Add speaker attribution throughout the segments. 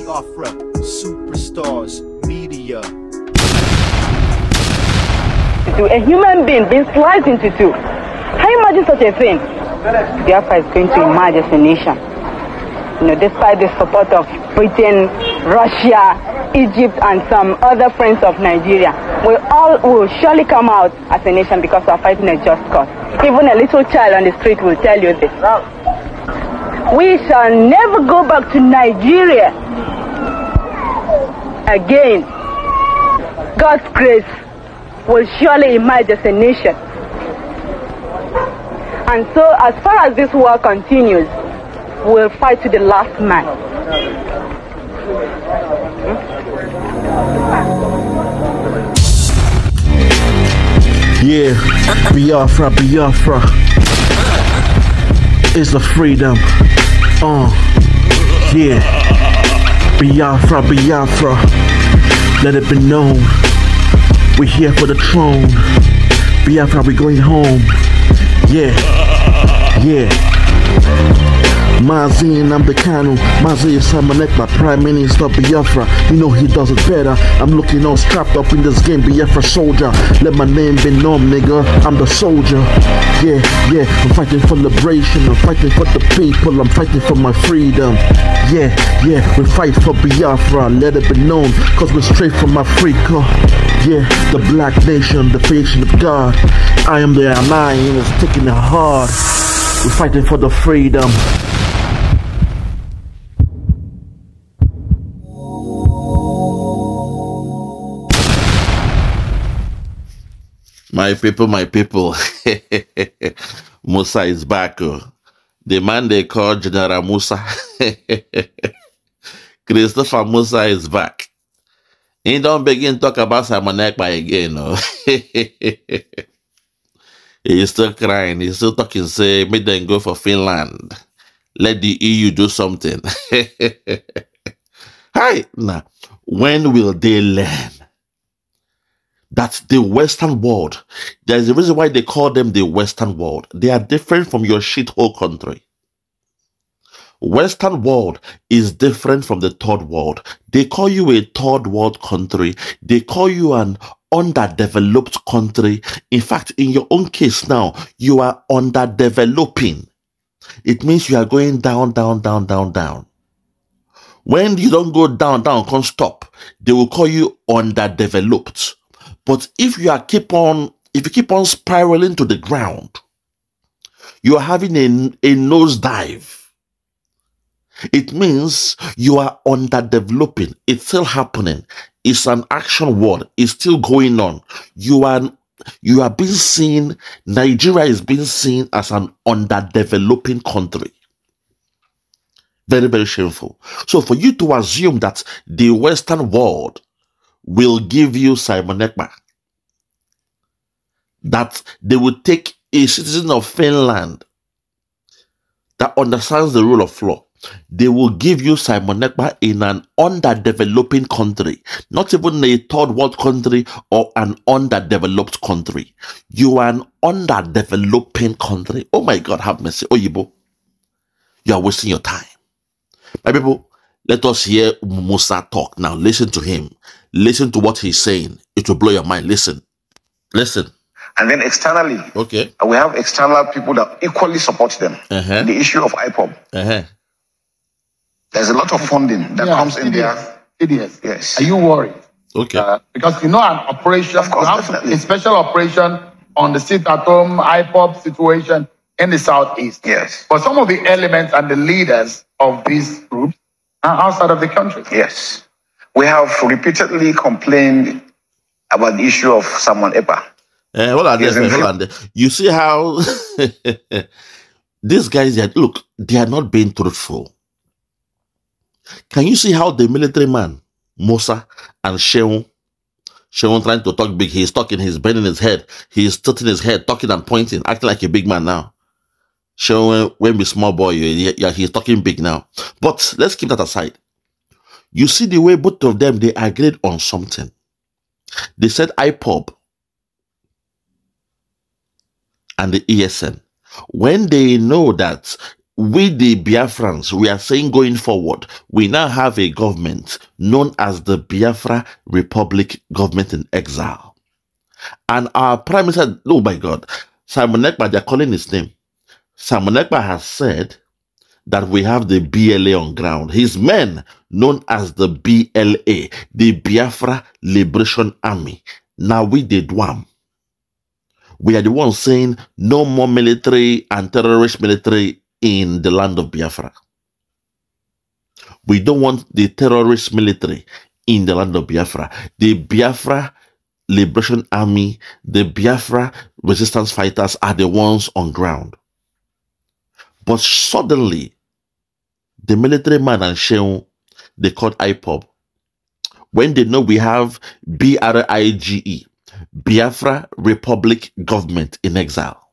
Speaker 1: Biafra, superstars, media.
Speaker 2: A human being being sliced into two. Can you imagine such a thing? Biafra is going to emerge as a nation. You know, despite the support of Britain, Russia, Egypt, and some other friends of Nigeria, we all will surely come out as a nation because we are fighting a just cause. Even a little child on the street will tell you this. We shall never go back to Nigeria again. God's grace will surely emerge as a nation. And so, as far as this war continues, we'll fight to the last man.
Speaker 3: Yeah, Biafra, Biafra is the freedom. Yeah, Biafra, Biafra, let it be known, we're here for the throne. Biafra, we're going home. Yeah, yeah. Mazi and Ambekano, Mazi is Ekpa, Prime Minister Biafra. You know he does it better. I'm looking all strapped up in this game, Biafra soldier. Let my name be known, nigga. I'm the soldier. Yeah, yeah. I'm fighting for liberation. I'm fighting for the people. I'm fighting for my freedom. Yeah, yeah. We fight for Biafra. Let it be known, cause we're straight from Africa. Yeah, the black nation, the creation of God. I am the lion, it's taking it hard. We're fighting for the freedom. My people, Musa is back. The man they call General Musa. Christopher Musa is back. He don't begin talk about Simon Ekpa again. No? He's still crying. He's still talking, say, make them go for Finland. Let the EU do something. Hi, now, when will they learn that the Western world, there's a reason why they call them the Western world. They are different from your shithole country. Western world is different from the third world. They call you a third world country. They call you an underdeveloped country. In fact, in your own case now, you are underdeveloping. It means you are going down, down, down, down, down. When you don't go down, down, can't stop, they will call you underdeveloped. But if you keep on spiraling to the ground, you are having a nosedive. It means you are underdeveloping. It's still happening. It's an action word. It's still going on. You are being seen, Nigeria is being seen as an underdeveloping country. Very, very shameful. So for you to assume that the Western world will give you Simon Ekpa, that they will take a citizen of Finland that understands the rule of law, they will give you Simon Ekpa in an underdeveloping country, not even a third world country or an underdeveloped country. You are an underdeveloping country. Oh my God, have mercy. Oyibo, you are wasting your time. My people, let us hear Musa talk now. Listen to him. Listen to what he's saying. It will blow your mind. Listen. Listen.
Speaker 4: And then externally,
Speaker 3: okay,
Speaker 4: we have external people that equally support them. The issue of IPOB. There's a lot of funding that comes in there. Yes.
Speaker 5: Are you worried?
Speaker 3: Okay.
Speaker 5: Because you know an operation,
Speaker 4: of course, definitely.
Speaker 5: a special operation on the sit-at-home IPOB situation in the southeast.
Speaker 4: Yes.
Speaker 5: But some of the elements and the leaders of these groups are outside of the country.
Speaker 4: Yes. We have repeatedly complained about the issue of Simon Ekpa.
Speaker 3: Hold on. You see how these guys, look, they are not being truthful. Can you see how the military man, Musa and Sheung trying to talk big, he's talking, he's bending his head, he's tilting his head, talking and pointing, acting like a big man now. Sheung, when we small boy, yeah, he's talking big now. But let's keep that aside. You see the way both of them, they agreed on something. They said IPOB and the ESN, when they know that we the Biafrans, we are saying going forward, we now have a government known as the Biafra Republic Government in Exile. And our Prime Minister, oh my God, Simon Ekpa, they're calling his name. Simon Ekpa has said that we have the BLA on ground. His men, known as the BLA, the Biafra Liberation Army. Now we did one. We are the ones saying no more military and terrorist military in the land of Biafra. We don't want the terrorist military in the land of Biafra. The Biafra Liberation Army, the Biafra resistance fighters are the ones on ground. But suddenly, the military man and Sheun, they called IPOB, when they know we have BRIGE, Biafra Republic Government in Exile.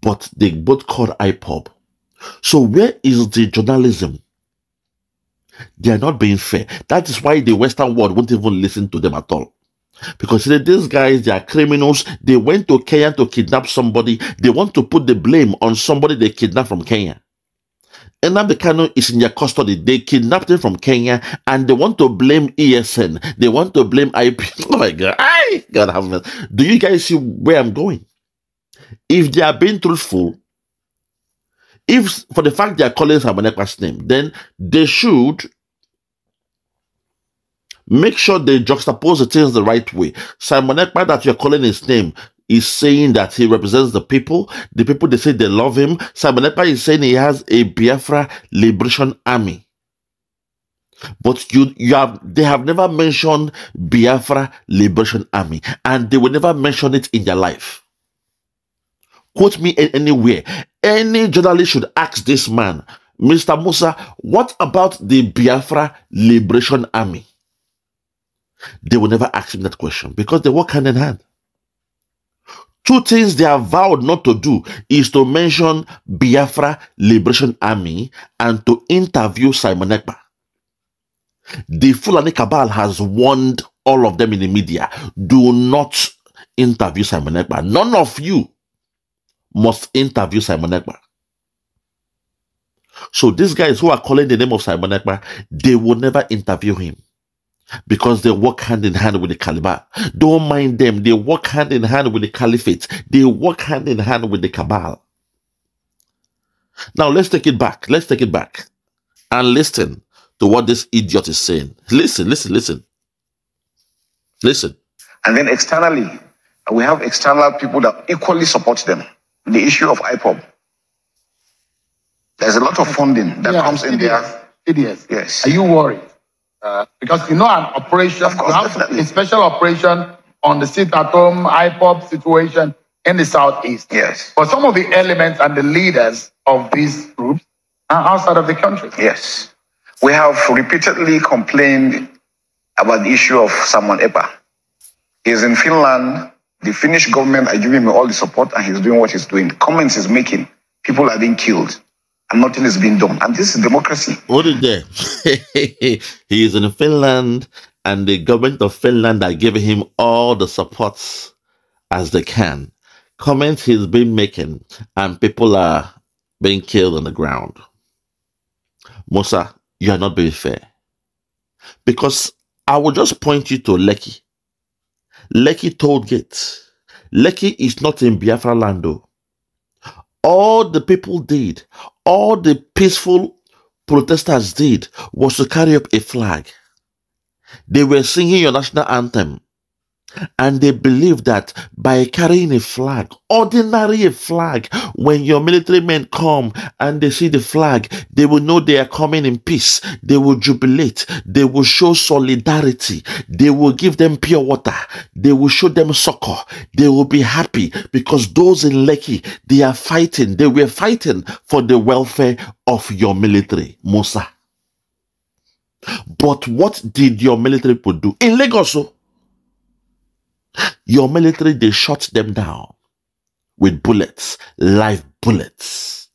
Speaker 3: But they both called IPOB. So where is the journalism? They are not being fair. That is why the Western world won't even listen to them at all. Because these guys, they are criminals. They went to Kenya to kidnap somebody. They want to put the blame on somebody they kidnapped from Kenya. And now the Kano is in their custody. They kidnapped him from Kenya and they want to blame ESN. They want to blame IP. Oh my God. God have mercy. Do you guys see where I'm going? If they are being truthful, if for the fact they are calling Simon Ekpa's name, then they should make sure they juxtapose the things the right way. Simon Ekpa, that you're calling his name, is saying that he represents the people. The people, they say they love him. Simon Ekpa is saying he has a Biafra Liberation Army. But they have never mentioned Biafra Liberation Army, and they will never mention it in their life. Quote me anywhere. Any journalist should ask this man, Mr. Musa, what about the Biafra Liberation Army? They will never ask him that question because they work hand in hand. Two things they have vowed not to do is to mention Biafra Liberation Army and to interview Simon Ekpa. The Fulani Cabal has warned all of them in the media, do not interview Simon Ekpa. None of you must interview Simon Ekpa. So these guys who are calling the name of Simon Ekpa, they will never interview him because they work hand in hand with the Caliban. Don't mind them. They work hand in hand with the Caliphate. They work hand in hand with the Cabal. Now let's take it back. Let's take it back and listen to what this idiot is saying. Listen.
Speaker 4: And then externally, we have external people that equally support them. The issue of IPOB. There's a lot of funding that comes in there. Yes.
Speaker 5: Are you worried? Because you know an operation,
Speaker 4: of course, definitely.
Speaker 5: A special operation on the sit-at-home IPOB situation in the southeast.
Speaker 4: Yes.
Speaker 5: But some of the elements and the leaders of these groups are outside of the country.
Speaker 4: Yes. We have repeatedly complained about the issue of Simon Ekpa. He's in Finland. The Finnish government are giving him all the support and he's doing what he's doing. The comments he's making, people are being killed and nothing is being done. And this is democracy.
Speaker 3: What is there? He is in Finland and the government of Finland are giving him all the supports as they can. Comments he's been making and people are being killed on the ground. Musa, you are not being fair. Because I will just point you to Lekki. Lekki toll gate. Lekki is not in Biafra land though. All the people did, all the peaceful protesters did was to carry up a flag. They were singing your national anthem. And they believe that by carrying a flag, ordinary a flag, when your military men come and they see the flag, they will know they are coming in peace. They will jubilate. They will show solidarity. They will give them pure water. They will show them succor. They will be happy because those in Lekki, they are fighting. They were fighting for the welfare of your military, Musa. But what did your military people do? In Lagos, your military, they shot them down with bullets, live bullets.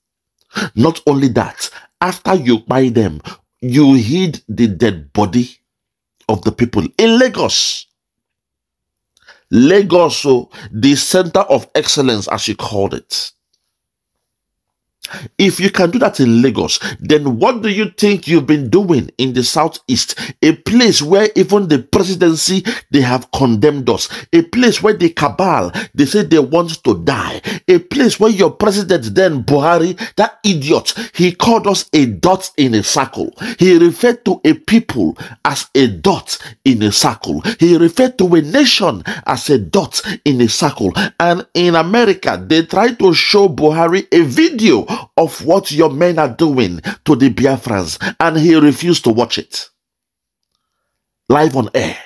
Speaker 3: Not only that, after you buy them, you hid the dead body of the people in Lagos. Lagos, the center of excellence, as you called it. If you can do that in Lagos, then what do you think you've been doing in the Southeast? A place where even the presidency, they have condemned us. A place where the cabal, they say they want to die. A place where your president then, Buhari, that idiot, he called us a dot in a circle. He referred to a people as a dot in a circle. He referred to a nation as a dot in a circle. And in America, they try to show Buhari a video of what your men are doing to the Biafrans, and he refused to watch it live on air.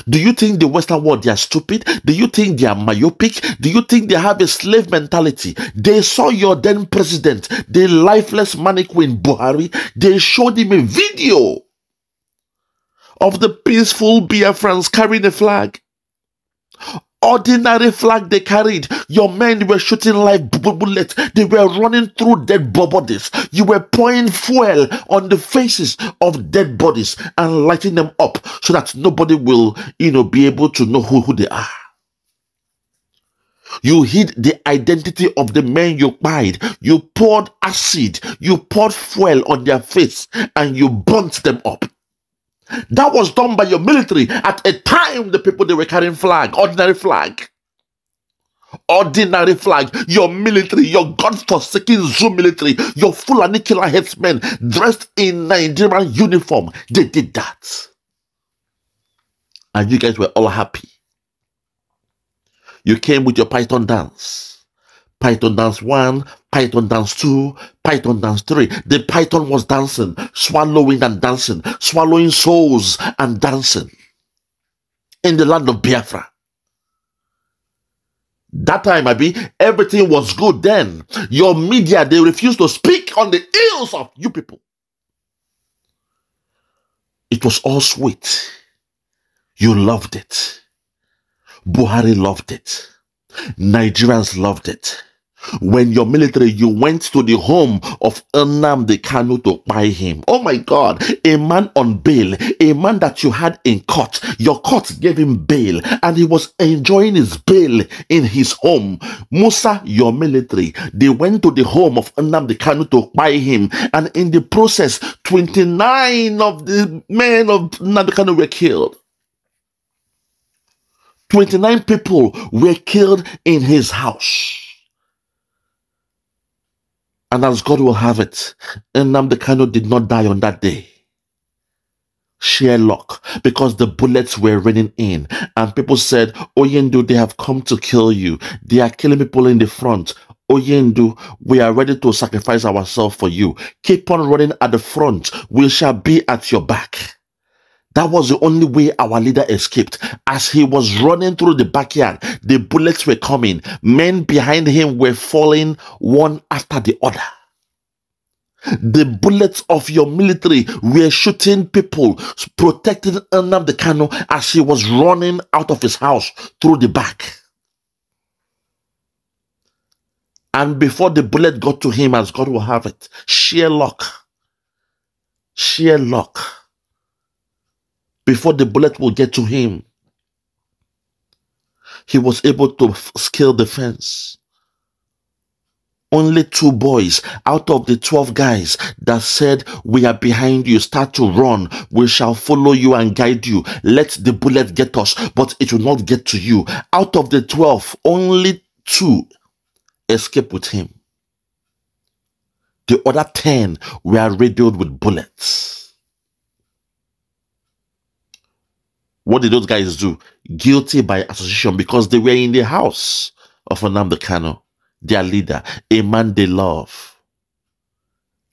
Speaker 3: Do you think the Western world, they are stupid? Do you think they are myopic? Do you think they have a slave mentality? They saw your then president, the lifeless mannequin Buhari. They showed him a video of the peaceful Biafrans carrying a flag. Ordinary flag they carried. Your men were shooting live bullets. They were running through dead bodies. You were pouring fuel on the faces of dead bodies and lighting them up so that nobody will, be able to know who they are. You hid the identity of the men you killed. You poured acid. You poured fuel on their face and you burnt them up. That was done by your military at a time the people, they were carrying flag, ordinary flag. Ordinary flag. Your military, your God-forsaken zoo military, your Fulani killer headsmen dressed in Nigerian uniform, they did that. And you guys were all happy. You came with your Python dance. Python dance 1, Python dance 2, Python dance 3. The Python was dancing, swallowing and dancing, swallowing souls and dancing in the land of Biafra. That time, everything was good then. Your media, they refused to speak on the ills of you people. It was all sweet. You loved it. Buhari loved it. Nigerians loved it. When your military, you went to the home of Nnamdi Kanu to buy him. Oh my God, a man on bail, a man that you had in court. Your court gave him bail and he was enjoying his bail in his home. Musa, your military, they went to the home of Nnamdi Kanu to buy him, and in the process, 29 of the men of Nnamdi Kanu were killed. 29 people were killed in his house. And as God will have it, Nnamdi Kanu did not die on that day. Sheer luck, because the bullets were raining in. And people said, Oyendu, they have come to kill you. They are killing people in the front. Oyendu, we are ready to sacrifice ourselves for you. Keep on running at the front. We shall be at your back. That was the only way our leader escaped. As he was running through the backyard, the bullets were coming. Men behind him were falling one after the other. The bullets of your military were shooting people, protecting Nnamdi Kanu as he was running out of his house through the back. And before the bullet got to him, as God will have it, sheer luck. Sheer luck. Before the bullet will get to him, he was able to scale the fence. Only 2 boys out of the 12 guys that said, we are behind you, start to run, we shall follow you and guide you. Let the bullet get us, but it will not get to you. Out of the 12, only 2 escaped with him. The other 10 were riddled with bullets. What did those guys do? Guilty by association, because they were in the house of Nnamdi Kanu, their leader, a man they love.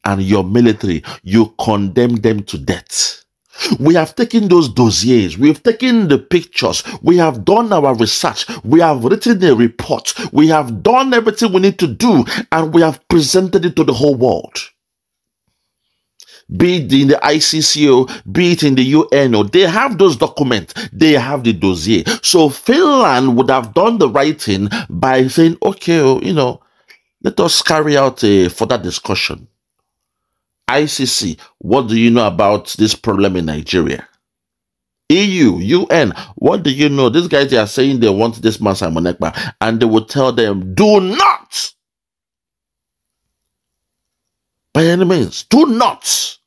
Speaker 3: And your military, you condemn them to death. We have taken those dossiers, we have taken the pictures, we have done our research, we have written a report, we have done everything we need to do, and we have presented it to the whole world. Be it in the ICC, be it in the UN, they have those documents, they have the dossier. So Finland would have done the right thing by saying, okay, let us carry out a further discussion. ICC, what do you know about this problem in Nigeria? EU, UN, what do you know? These guys, they are saying they want this man Simon Ekpa, and they will tell them, do not By any means, do not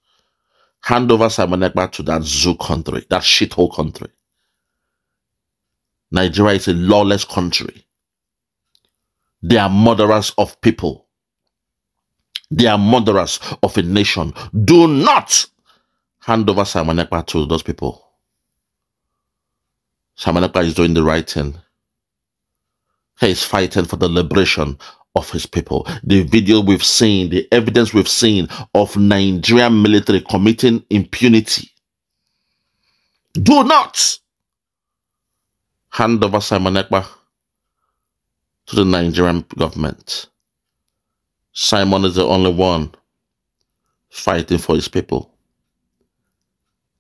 Speaker 3: hand over Simon Ekpa to that zoo country, that shithole country. Nigeria is a lawless country. They are murderers of people. They are murderers of a nation. Do not hand over Simon Ekpa to those people. Simon Ekpa is doing the right thing. He is fighting for the liberation of his people. The video we've seen, the evidence we've seen of Nigerian military committing impunity. Do not hand over Simon Ekpa to the Nigerian government. Simon is the only one fighting for his people.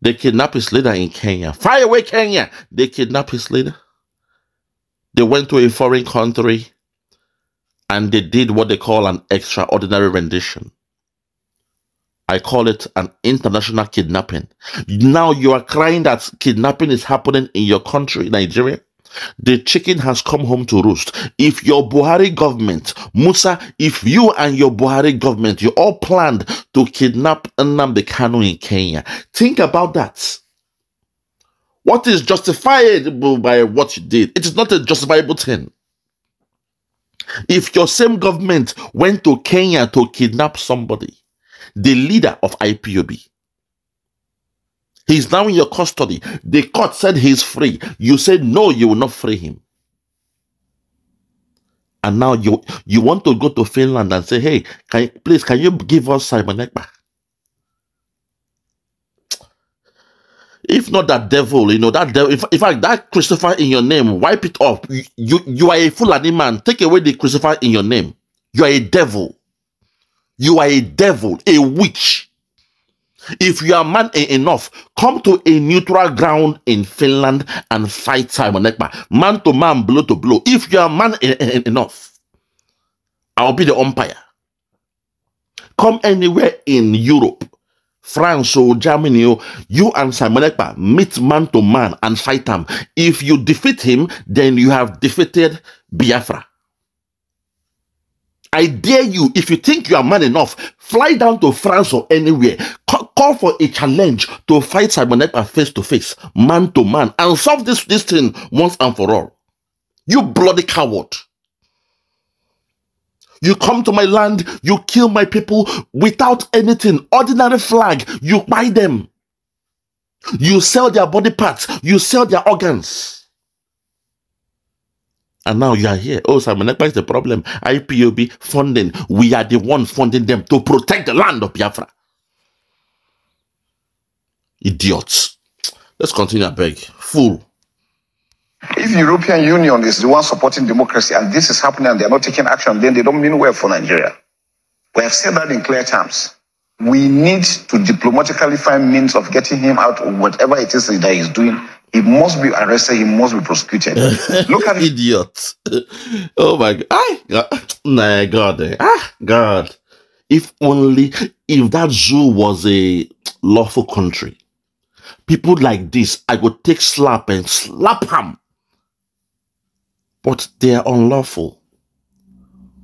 Speaker 3: They kidnapped his leader in Kenya. Fire away, Kenya! They kidnapped his leader. They went to a foreign country and they did what they call an extraordinary rendition. I call it an international kidnapping. Now you are crying that kidnapping is happening in your country, Nigeria. The chicken has come home to roost. If your Buhari government, Musa, if you and your Buhari government, you all planned to kidnap Nnamdi Kanu in Kenya, think about that. What is justifiable by what you did? It is not a justifiable thing. If your same government went to Kenya to kidnap somebody, the leader of IPOB, he's now in your custody. The court said he's free. You said, no, you will not free him. And now you want to go to Finland and say, hey, can you give us Simon Ekpa? If not that devil, that devil, in fact, that Christopher in your name, wipe it off. You are a Fulani man. Take away the Christopher in your name. You are a devil. You are a devil, a witch. If you are man enough, come to a neutral ground in Finland and fight Simon Ekpa. Man to man, blow to blow. If you are man enough, I'll be the umpire. Come anywhere in Europe, France or Germany, you and Simon Ekpa meet man to man and fight him. If you defeat him, then you have defeated Biafra. I dare you, if you think you are man enough, fly down to France or anywhere, call for a challenge to fight Simon Ekpa face to face, man to man, and solve this thing once and for all. You bloody coward. You come to my land, you kill my people without anything, ordinary flag, you buy them. You sell their body parts, you sell their organs. And now you are here. Oh, Simon Ekpa is the problem. IPOB funding. We are the one funding them to protect the land of Biafra. Idiots. Let's continue, I beg. Fool.
Speaker 4: If the European Union is the one supporting democracy and this is happening and they're not taking action, then they don't mean well for Nigeria. We have said that in clear terms. We need to diplomatically find means of getting him out of whatever it is that he's doing. He must be arrested. He must be prosecuted. Look at
Speaker 3: idiots. Oh my God. My God. God. If that zoo was a lawful country, people like this, I would take slap and slap him. But they are unlawful.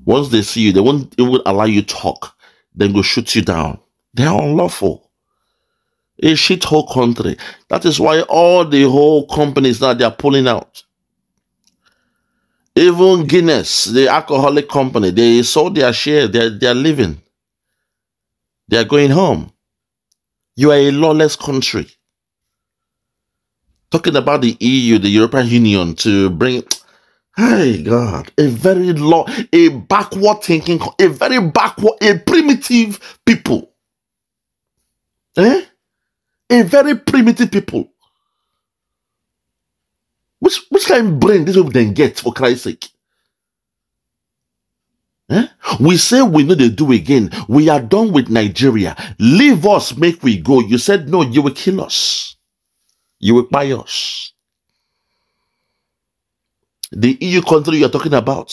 Speaker 3: Once they see you, they won't allow you to talk. Then go shoot you down. They are unlawful. A shithole country. That is why all the whole companies now, they are pulling out. Even Guinness, the alcoholic company, they sold their share. They are leaving. They are going home. You are a lawless country. Talking about the EU, the European Union, to bring... Hey, God, a backward thinking, a primitive people. A very primitive people. Which kind of brain this will then get, for Christ's sake? We say we know they do again. We are done with Nigeria. Leave us, make we go. You said no, you will kill us. You will buy us. The EU country you're talking about.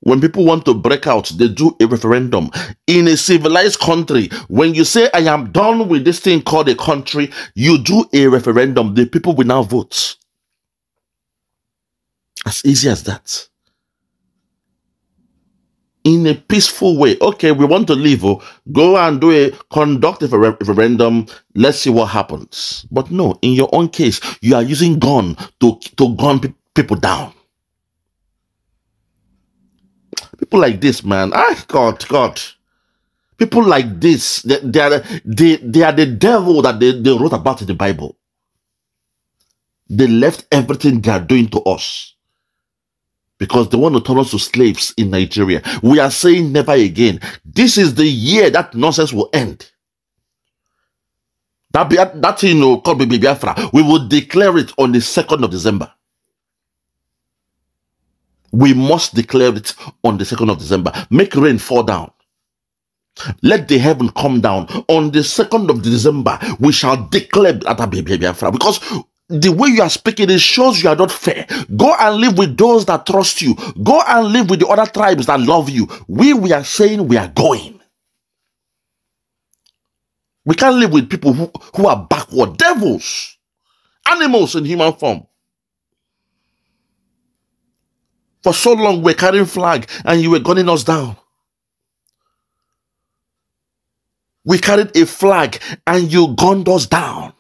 Speaker 3: When people want to break out, they do a referendum. In a civilized country, when you say, I am done with this thing called a country, you do a referendum. The people will now vote. As easy as that. in a peaceful way. Okay, we want to leave. Oh, go and conduct a referendum. Let's see what happens. But no, in your own case, you are using gun to gun people down. People like this, man. God. People like this, they are the devil that they wrote about in the Bible. They left everything they are doing to us because they want to turn us to slaves in Nigeria. We are saying never again. This is the year that nonsense will end. That called Biafra, we will declare it on the 2nd of December. We must declare it on the 2nd of December. Make rain fall down. Let the heaven come down. On the 2nd of December, we shall declare Biafra. Because the way you are speaking, it shows you are not fair. Go and live with those that trust you. Go and live with the other tribes that love you. We are saying we are going. We can't live with people who are backward. Devils. Animals in human form. For so long, we're carrying flag and you were gunning us down. We carried a flag and you gunned us down.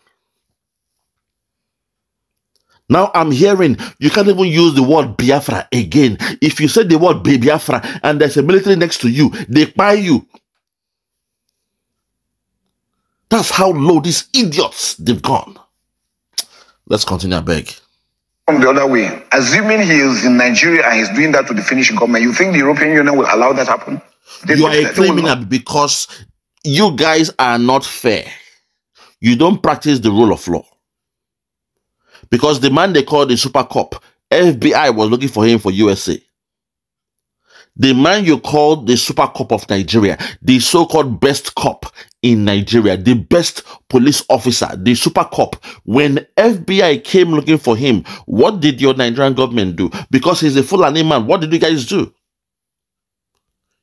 Speaker 3: Now I'm hearing you can't even use the word Biafra again. If you say the word Biafra and there's a military next to you, they buy you. That's how low these idiots they've gone. Let's continue, I beg.
Speaker 4: From the other way, assuming he is in Nigeria and he's doing that to the Finnish government, you think the European Union will allow that happen?
Speaker 3: You are claiming that because you guys are not fair. You don't practice the rule of law. Because the man they called the Super Cop, FBI was looking for him for USA. The man you called the Super Cop of Nigeria, the so-called best cop in Nigeria, the best police officer, the Super Cop, when FBI came looking for him, what did your Nigerian government do? Because he's a Fulani man, what did you guys do?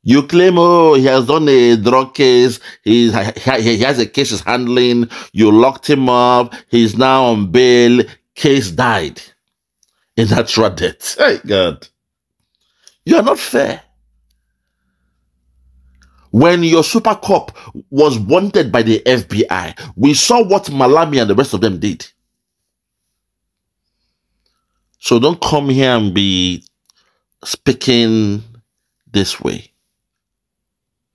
Speaker 3: You claim, oh, he has done a drug case, he has a case he's handling, you locked him up, he's now on bail, case died. A natural death. Hey, God. You are not fair. When your Super Cop was wanted by the FBI, we saw what Malami and the rest of them did. So don't come here and be speaking this way.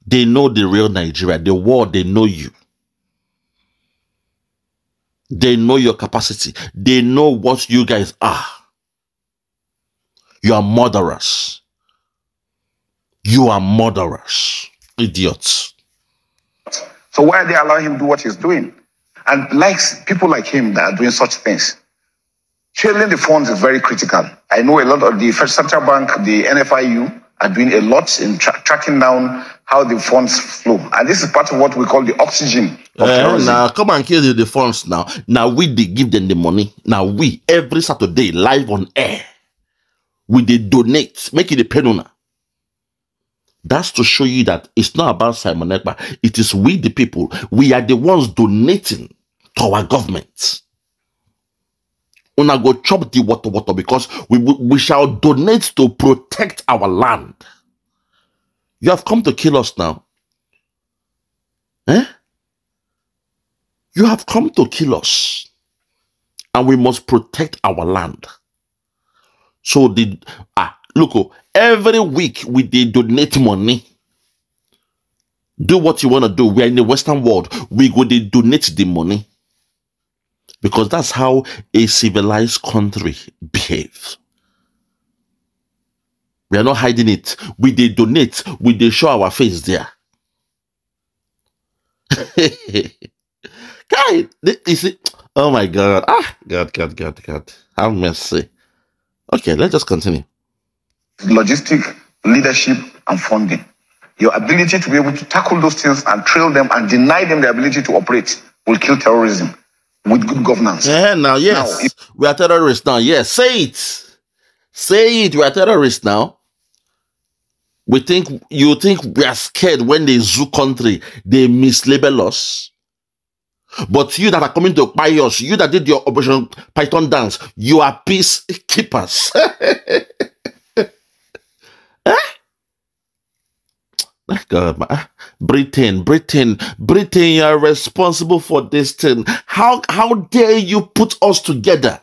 Speaker 3: They know the real Nigeria, the world, they know you. They know your capacity. They know what you guys are. You are murderers. You are murderers. Idiots.
Speaker 4: So why are they allowing him to do what he's doing? And people like him that are doing such things. Trailing the funds is very critical. I know a lot of the Central Bank, the NFIU, are doing a lot in tracking down how the funds flow. And this is part of what we call the oxygen of terrorism.
Speaker 3: Now, come and kill the funds now. Now, we they give them the money. Now, we, every Saturday, live on air, we they donate, make it a penuna. That's to show you that it's not about Simon Ekpa. It is we, the people. We are the ones donating to our government. Una go chop the water because we shall donate to protect our land. You have come to kill us now. Eh? You have come to kill us. And we must protect our land. So look, every week we donate money. Do what you want to do. We are in the Western world. We go they donate the money. Because that's how a civilized country behaves. We are not hiding it. We they donate. We they show our face there. Guy, is it? Oh my God. God. Have mercy. Okay, let's just continue.
Speaker 4: Logistic, leadership, and funding. Your ability to be able to tackle those things and trail them and deny them the ability to operate will kill terrorism. With good governance.
Speaker 3: Yeah, now, yes. Now, we are terrorists now. Yes, say it. Say it. We are terrorists now. You think we are scared when they zoo country, they mislabel us. But you that are coming to buy us, you that did your Operation Python dance, you are peacekeepers. Eh? God, man. Britain, you are responsible for this thing. How dare you put us together?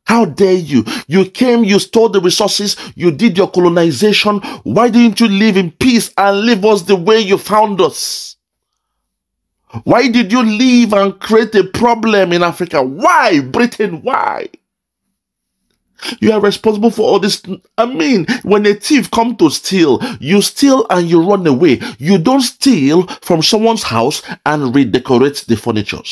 Speaker 3: How dare you? You came, you stole the resources, you did your colonization. Why didn't you live in peace and leave us the way you found us? Why did you leave and create a problem in Africa? Why, Britain? Why? You are responsible for all this. I mean, when a thief comes to steal, you steal and you run away. You don't steal from someone's house and redecorate the furniture.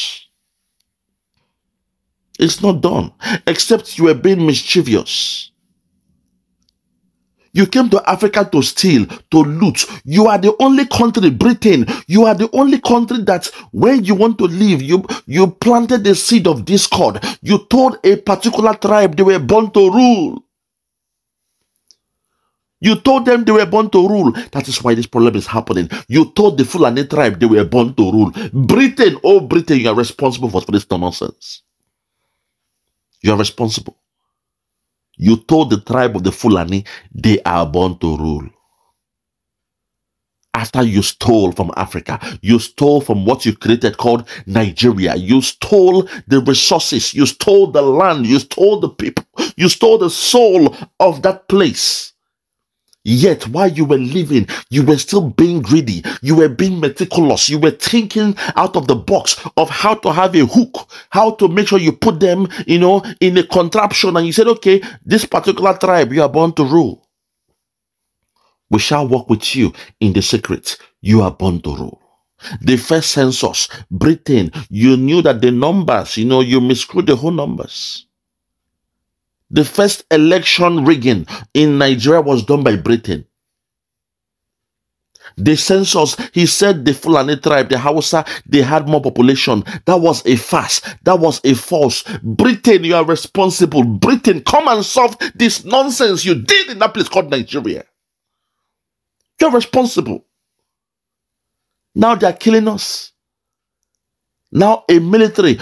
Speaker 3: It's not done, except you were being mischievous. You came to Africa to steal, to loot. You are the only country, Britain, you are the only country that when you want to leave, you planted the seed of discord. You told a particular tribe they were born to rule. You told them they were born to rule. That is why this problem is happening. You told the Fulani tribe they were born to rule. Britain, oh Britain, you are responsible for this nonsense. You are responsible. You told the tribe of the Fulani they are born to rule. After you stole from Africa, you stole from what you created called Nigeria. You stole the resources, you stole the land, you stole the people, you stole the soul of that place. Yet while you were living, you were still being greedy. You were being meticulous. You were thinking out of the box of how to have a hook, how to make sure you put them, in a contraption. And you said, okay, this particular tribe you are born to rule. We shall work with you in the secret. You are born to rule. The first census, Britain, you knew that the numbers, you miscrewed the whole numbers. The first election rigging in Nigeria was done by Britain. The census, he said the Fulani tribe, the Hausa, they had more population. That was a farce. That was a false. Britain, you are responsible. Britain, come and solve this nonsense you did in that place called Nigeria. You're responsible. Now they are killing us. Now a military,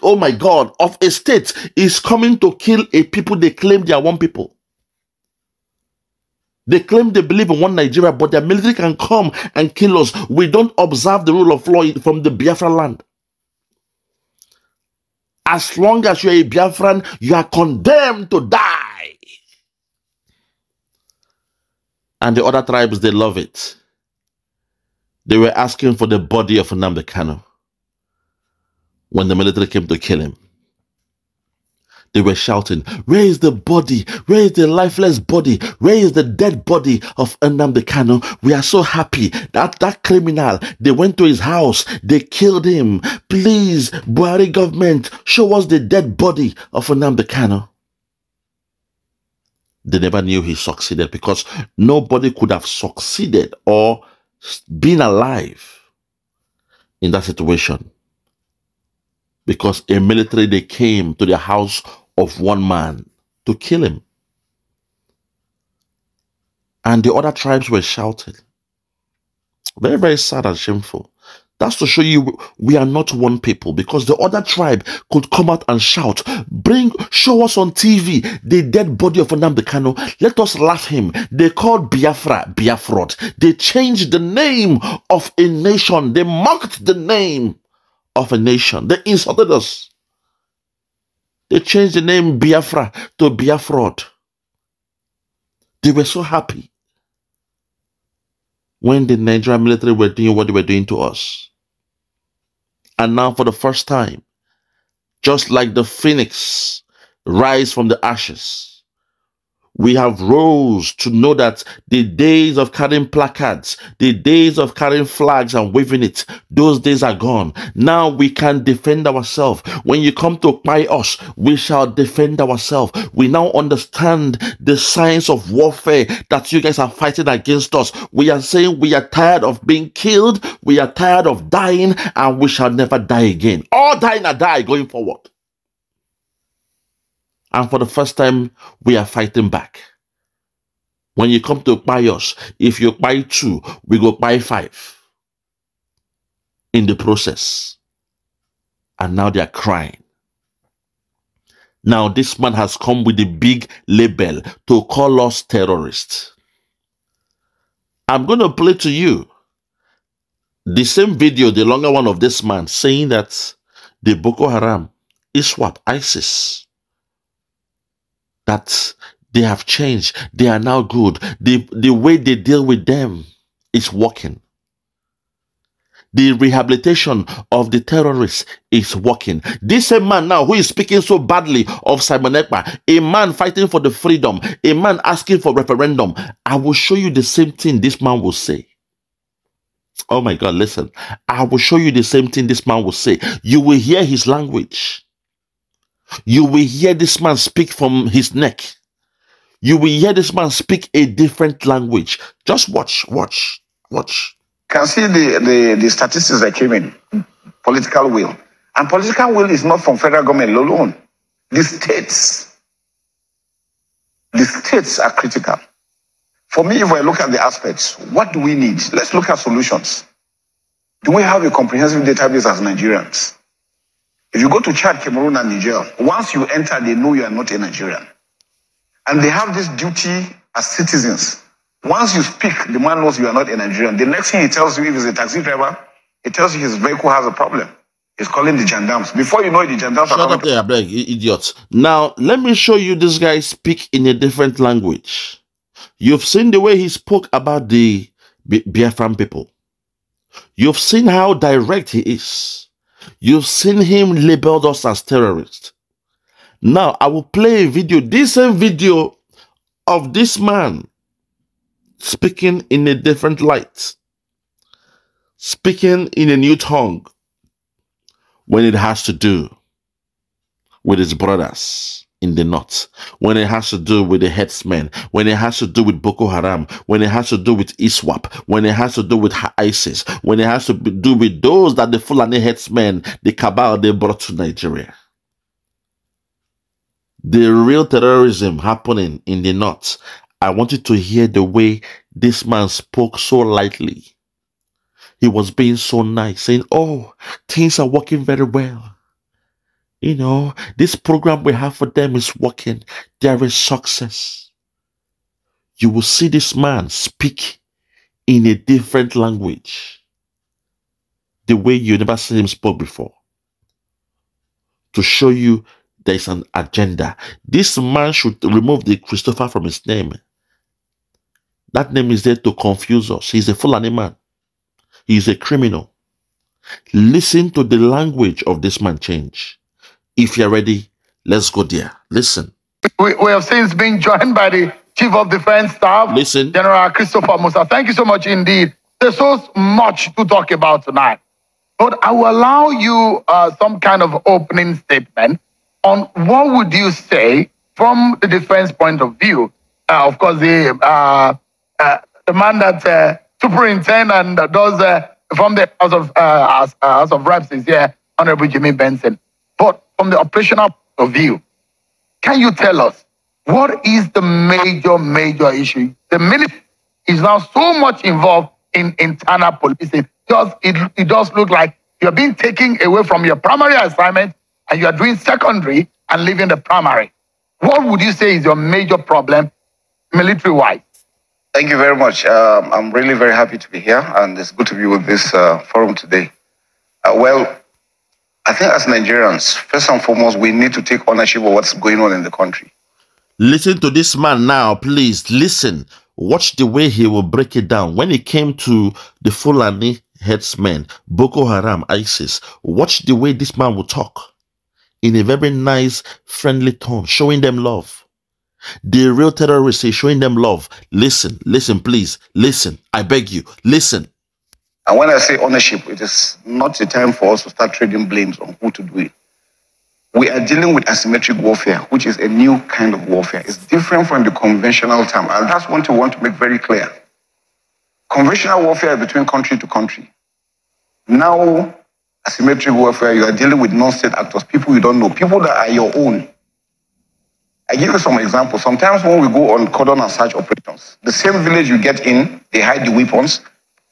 Speaker 3: oh my God, of a state is coming to kill a people they claim they are one people. They claim they believe in one Nigeria, but their military can come and kill us. We don't observe the rule of law from the Biafra land. As long as you're a Biafran, you are condemned to die. And the other tribes, they love it. They were asking for the body of Nnamdi Kanu. When the military came to kill him, they were shouting, where is the body? Where is the lifeless body? Where is the dead body of Nnamdi Kanu? We are so happy that criminal, they went to his house, they killed him. Please, Buhari government, show us the dead body of Nnamdi Kanu. They never knew he succeeded, because nobody could have succeeded or been alive in that situation. Because a military, they came to the house of one man to kill him. And the other tribes were shouting. Very, very sad and shameful. That's to show you we are not one people, because the other tribe could come out and shout, show us on TV the dead body of Nnamdi Kanu. Let us laugh him. They called Biafra, Biafrot. They changed the name of a nation. They mocked the name of a nation. They insulted us. They changed the name Biafra to Biafrot. They were so happy when the Nigerian military were doing what they were doing to us. And now for the first time, just like the phoenix rise from the ashes, we have rose to know that the days of carrying placards, the days of carrying flags and waving it, those days are gone. Now we can defend ourselves. When you come to buy us, we shall defend ourselves. We now understand the science of warfare that you guys are fighting against us. We are saying we are tired of being killed, we are tired of dying, and we shall never die again. All dying or die going forward. And for the first time, we are fighting back. When you come to buy us, if you buy 2, we go buy 5 in the process. And now they are crying. Now this man has come with a big label to call us terrorists. I'm going to play to you the same video, the longer one of this man, saying that the Boko Haram is what? ISIS. That they have changed. They are now good. The way they deal with them is working. The rehabilitation of the terrorists is working. This same man now who is speaking so badly of Simon Ekpa, a man fighting for the freedom, a man asking for referendum, I will show you the same thing this man will say. Oh my God, listen. I will show you the same thing this man will say. You will hear his language. You will hear this man speak from his neck. You will hear this man speak a different language. Just watch.
Speaker 4: Can see the statistics that came in. Political will. And political will is not from federal government alone. The states are critical. For me, if I look at the aspects, what do we need? Let's look at solutions. Do we have a comprehensive database as Nigerians? If you go to Chad, Cameroon, and Niger, once you enter, they know you are not a Nigerian. And they have this duty as citizens. Once you speak, the man knows you are not a Nigerian. The next thing he tells you, if he's a taxi driver, he tells you his vehicle has a problem. He's calling the gendarmes. Before you know it, the gendarmes are coming.
Speaker 3: Shut up there, beg, idiots. Now, let me show you this guy speak in a different language. You've seen the way he spoke about the Biafran people. You've seen how direct he is. You've seen him labeled us as terrorists. Now, I will play a video, this same video of this man speaking in a different light, speaking in a new tongue when it has to do with his brothers in the north, when it has to do with the headsmen, when it has to do with Boko Haram, when it has to do with ISWAP, when it has to do with ISIS, when it has to do with those that the Fulani headsmen, the cabal, they brought to Nigeria. The real terrorism happening in the north. I want you to hear the way this man spoke so lightly. He was being so nice, saying, oh, things are working very well. You know, this program we have for them is working. There is success. You will see this man speak in a different language, the way you never seen him speak before, to show you there is an agenda. This man should remove the Christopher from his name. That name is there to confuse us. He's a Fulani man. He's a criminal. Listen to the language of this man change. If you're ready, let's go there. Listen.
Speaker 5: We have since been joined by the Chief of Defense Staff,
Speaker 3: Listen.
Speaker 5: General Christopher Musa. Thank you so much indeed. There's so much to talk about tonight. But I will allow you some kind of opening statement on what would you say from the defense point of view. Of course, the man that superintends and does from the House of Reps is here, Honorable Jimmy Benson. But from the operational point of view, can you tell us what is the major issue? The military is now so much involved in internal policing. It does look like you're being taken away from your primary assignment and you are doing secondary and leaving the primary. What would you say is your major problem military-wise?
Speaker 4: Thank you very much. I'm really very happy to be here, and it's good to be with this forum today. Well, I think as Nigerians, first and foremost, we need to take ownership of what's going on in the country.
Speaker 3: Listen to this man now, please. Listen. Watch the way he will break it down. When it came to the Fulani headsmen, Boko Haram, ISIS, watch the way this man will talk in a very nice, friendly tone, showing them love. The real terrorists is showing them love. Listen, please. Listen. I beg you. Listen.
Speaker 4: And when I say ownership, it is not the time for us to start trading blames on who to do it. We are dealing with asymmetric warfare, which is a new kind of warfare. It's different from the conventional term. And that's one thing I want to make very clear. Conventional warfare is between country to country. Now, asymmetric warfare, you are dealing with non-state actors, people you don't know, people that are your own. I give you some examples. Sometimes when we go on cordon and search operations, the same village you get in, they hide the weapons,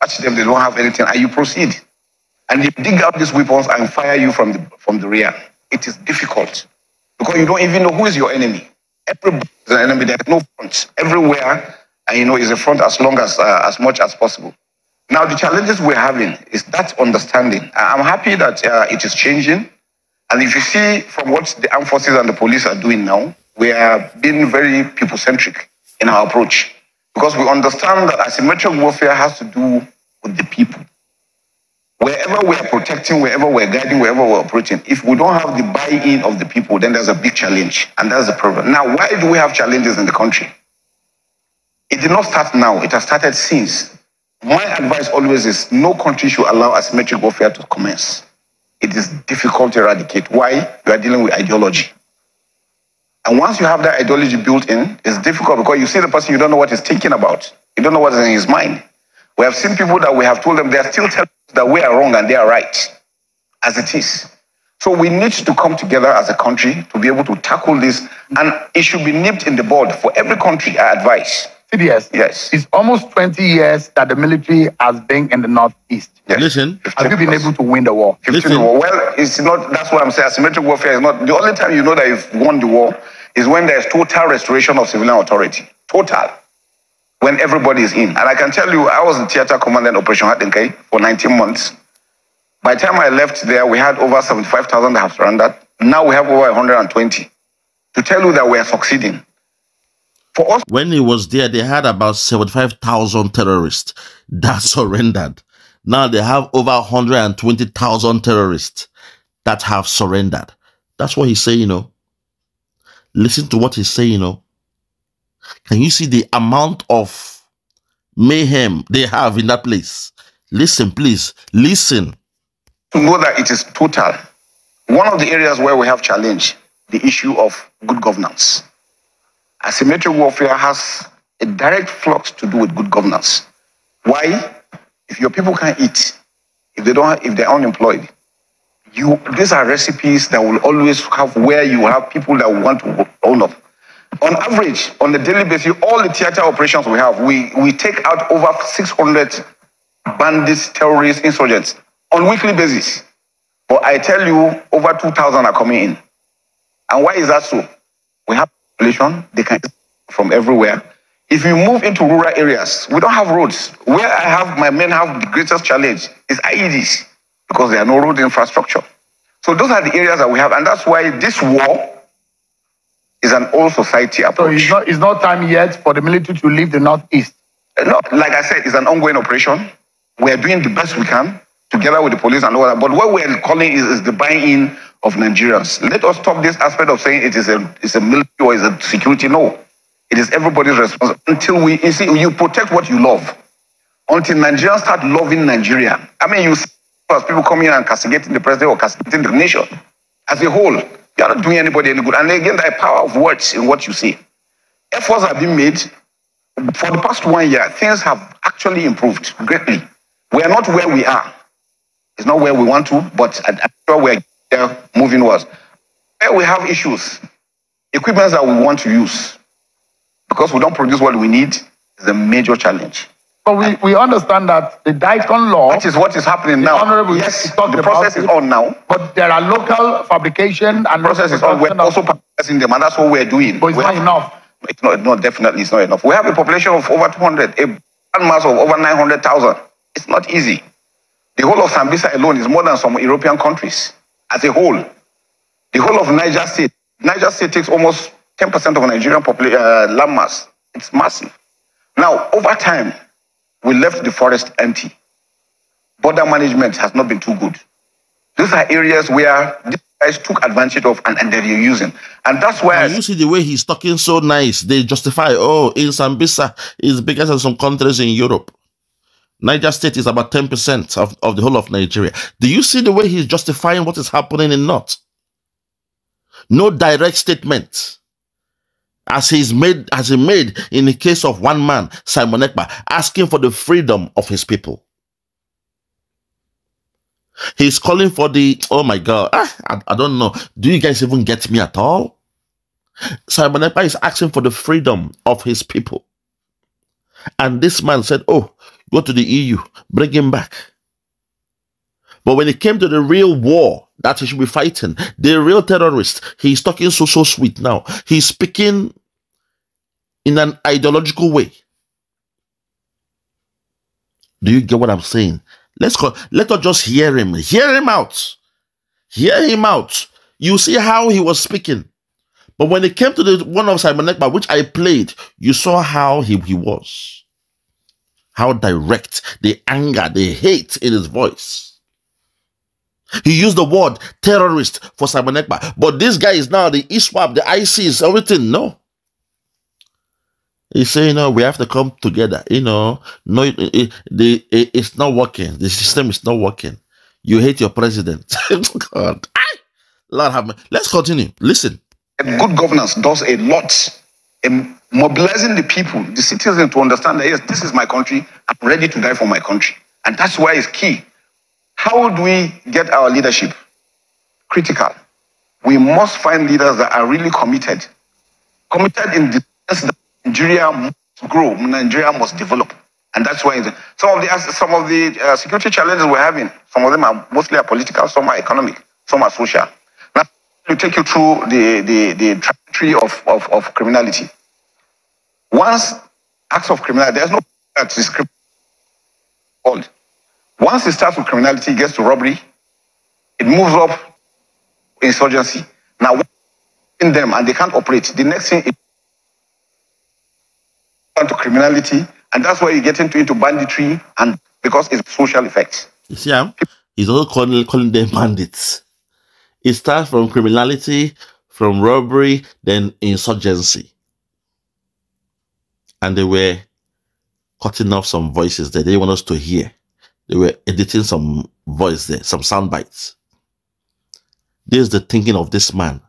Speaker 4: catch them, they don't have anything, and you proceed. And they dig out these weapons and fire you from the rear. It is difficult because you don't even know who is your enemy. Everybody is an enemy. There's no front. Everywhere, and is a front as much as possible. Now, the challenges we're having is that understanding. I'm happy that it is changing. And if you see from what the armed forces and the police are doing now, we are being very people-centric in our approach. Because we understand that asymmetric warfare has to do with the people. Wherever we are protecting, wherever we're guiding, wherever we're operating, if we don't have the buy-in of the people, then there's a big challenge. And that's the problem. Now, why do we have challenges in the country? It did not start now. It has started since. My advice always is no country should allow asymmetric warfare to commence. It is difficult to eradicate. Why? You are dealing with ideology. And once you have that ideology built in, it's difficult because you see the person, you don't know what he's thinking about. You don't know what is in his mind. We have seen people that we have told them they're still telling us that we are wrong and they are right, as it is. So we need to come together as a country to be able to tackle this, and it should be nipped in the bud for every country, I advise.
Speaker 5: CDS,
Speaker 4: yes.
Speaker 5: It's almost 20 years that the military has been in the Northeast.
Speaker 3: Yes. Listen.
Speaker 5: Have you been able to win the war?
Speaker 4: Well, it's not, that's what I'm saying. Asymmetric warfare is not, the only time you know that you've won the war is when there's total restoration of civilian authority. Total. When everybody is in. And I can tell you, I was in theater command in Operation Hatinkai for 19 months. By the time I left there, we had over 75,000 that have surrendered. Now we have over 120. To tell you that we are succeeding. For us,
Speaker 3: when he was there, they had about 75,000 terrorists that surrendered. Now they have over 120,000 terrorists that have surrendered. That's what he's saying, Listen to what he's saying, Can you see the amount of mayhem they have in that place? Listen, please. Listen.
Speaker 4: To know that it is total. One of the areas where we have challenge, the issue of good governance. Asymmetric warfare has a direct flux to do with good governance. Why? If your people can't eat, if they're unemployed, these are recipes that will always have where you have people that want to own up. On average, on a daily basis, all the theater operations we have, we take out over 600 bandits, terrorists, insurgents on weekly basis. But I tell you, over 2,000 are coming in. And why is that so? We have population, they can from everywhere. If you move into rural areas, we don't have roads. Where my men have the greatest challenge is IEDs, because there are no road infrastructure. So those are the areas that we have, and that's why this war is an all society approach.
Speaker 5: So it's not time yet for the military to leave the Northeast.
Speaker 4: No, like I said, it's an ongoing operation. We are doing the best we can together with the police and all that. But what we're calling is the buy-in of Nigerians. Let us stop this aspect of saying it's a military or it's a security. No, it is everybody's responsibility. Until you protect what you love. Until Nigerians start loving Nigeria. I mean, you see people coming and castigating the president or castigating the nation as a whole. You are not doing anybody any good. And again, the power of words in what you say. Efforts have been made. For the past 1 year, things have actually improved greatly. We are not where we are. It's not where we want to, but I'm sure we're moving towards. Where we have issues, equipment that we want to use, because we don't produce what we need, is a major challenge.
Speaker 5: But we understand that the Dayton law...
Speaker 4: That is what is happening now. Yes, the process is on now.
Speaker 5: But there are local fabrication and...
Speaker 4: The process is on. We're also processing them, and that's what we're doing.
Speaker 5: But it's not enough.
Speaker 4: It's not, definitely it's not enough. We have a population of over 200, a mass of over 900,000. It's not easy. The whole of Sambisa alone is more than some European countries as a whole. The whole of Niger State. Niger State takes almost 10% of Nigerian land mass. It's massive. Now, over time, we left the forest empty. Border management has not been too good. These are areas where these guys took advantage of and they're using. And that's why...
Speaker 3: You see the way he's talking so nice. They justify, in Sambisa is bigger than some countries in Europe. Niger State is about 10% of the whole of Nigeria. Do you see the way he's justifying what is happening in North? No direct statement. As he made in the case of one man, Simon Ekpa, asking for the freedom of his people. He's calling for the, oh my God, I don't know. Do you guys even get me at all? Simon Ekpa is asking for the freedom of his people. And this man said, oh, go to the EU, bring him back. But when it came to the real war that he should be fighting, the real terrorist, he's talking so sweet now. He's speaking in an ideological way. Do you get what I'm saying? Let us just hear him. Hear him out. Hear him out. You see how he was speaking. But when it came to the one of Simon Ekpa, which I played, you saw how he was. How direct, the anger, the hate in his voice. He used the word terrorist for Simon Ekpa. But this guy is now the ISWAP, the ISIS, everything. No. He's saying, we have to come together. No, it's not working. The system is not working. You hate your president. God. Lord have mercy. Let's continue. Listen.
Speaker 4: Good governance does a lot in mobilizing the people, the citizens, to understand that, yes, this is my country. I'm ready to die for my country. And that's why it's key. How do we get our leadership? Critical. We must find leaders that are really committed. Committed in the sense that Nigeria must grow, Nigeria must develop. And that's why some of the security challenges we're having, some of them are mostly political, some are economic, some are social. Now, to take you through the trajectory of criminality. Once acts of criminality, there's no that is called. Once it starts with criminality, it gets to robbery, it moves up insurgency. Now, in them and they can't operate, the next thing is to criminality, and that's why you get into banditry, and because it's social effects.
Speaker 3: You see, he's also calling them bandits. It starts from criminality, from robbery, then insurgency. And they were cutting off some voices that they want us to hear. They were editing some voice there, some sound bites. This is the thinking of this man.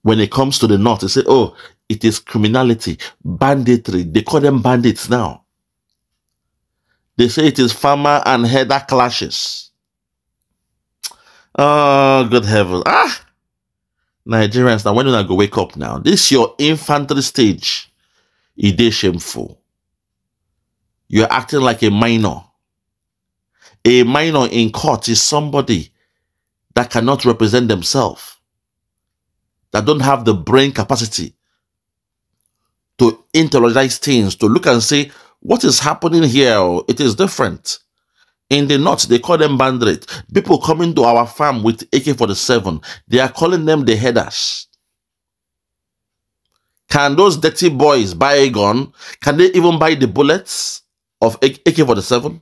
Speaker 3: When it comes to the north, they say, oh, it is criminality, banditry. They call them bandits now. They say it is farmer and herder clashes. Oh, good heavens. Nigerians, now when do I go wake up now? This is your infantry stage. It is shameful. You're acting like a minor. A minor in court is somebody that cannot represent themselves, that don't have the brain capacity to intellectualize things, to look and say, what is happening here? It is different. In the north, they call them bandits. People coming to our farm with AK-47, they are calling them the headers. Can those dirty boys buy a gun? Can they even buy the bullets of AK-47?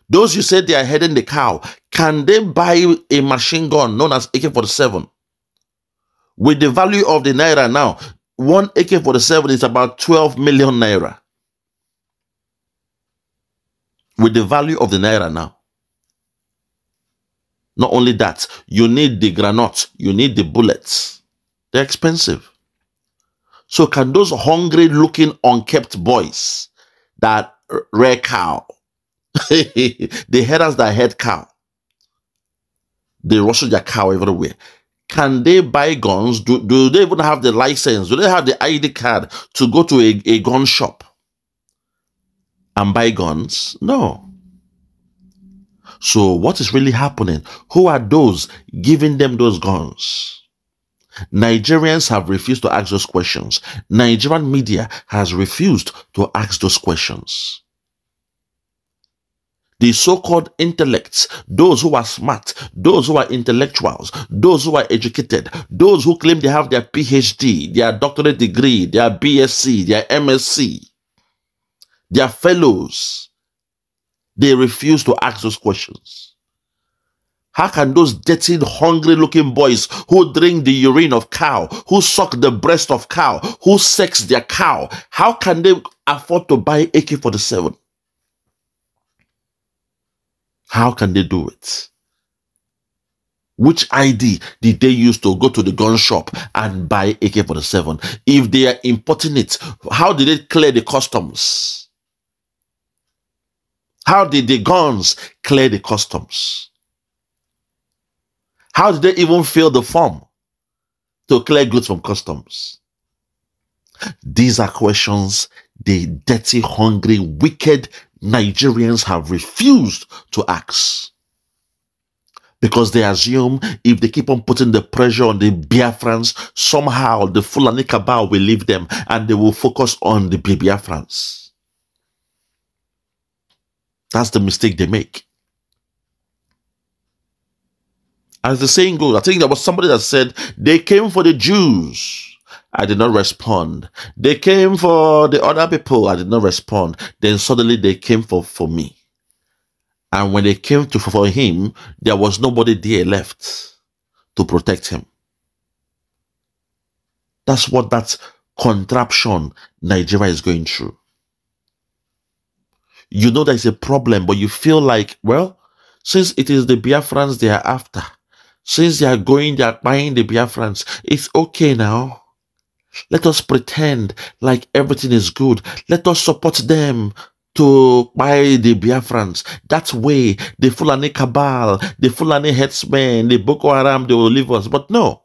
Speaker 3: Those you said they are heading the cow, can they buy a machine gun known as AK-47? With the value of the naira now, one AK-47 is about 12 million naira. With the value of the naira now. Not only that, you need the granite, you need the bullets. They're expensive. So can those hungry looking unkept boys that rear cow, the headers that head cow, they rustle their cow everywhere, can they buy guns? Do they even have the license? Do they have the ID card to go to a gun shop and buy guns? No. So what is really happening? Who are those giving them those guns? Nigerians have refused to ask those questions. Nigerian media has refused to ask those questions. The so-called intellects, those who are smart, those who are intellectuals, those who are educated, those who claim they have their PhD, their doctorate degree, their BSc, their MSc, their fellows, they refuse to ask those questions. How can those dirty, hungry-looking boys who drink the urine of cow, who suck the breast of cow, who sex their cow, how can they afford to buy AK-47? How can they do it? Which ID did they use to go to the gun shop and buy AK-47? If they are importing it, how did they clear the customs? How did the guns clear the customs? How did they even fill the form to clear goods from customs? These are questions the dirty, hungry, wicked Nigerians have refused to ask. Because they assume if they keep on putting the pressure on the Biafrans, somehow the Fulani cabal will leave them and they will focus on the Biafrans. That's the mistake they make. As the saying goes, I think there was somebody that said, they came for the Jews. I did not respond. They came for the other people. I did not respond. Then suddenly they came for me. And when they came for him, there was nobody there left to protect him. That's what that contraption Nigeria is going through. You know there's a problem, but you feel like, well, since it is the Biafrans they are after, since they are buying the Biafrans, it's okay now. Let us pretend like everything is good. Let us support them to buy the Biafrans. That way, the Fulani cabal, the Fulani headsmen, the Boko Haram, they will leave us. But no.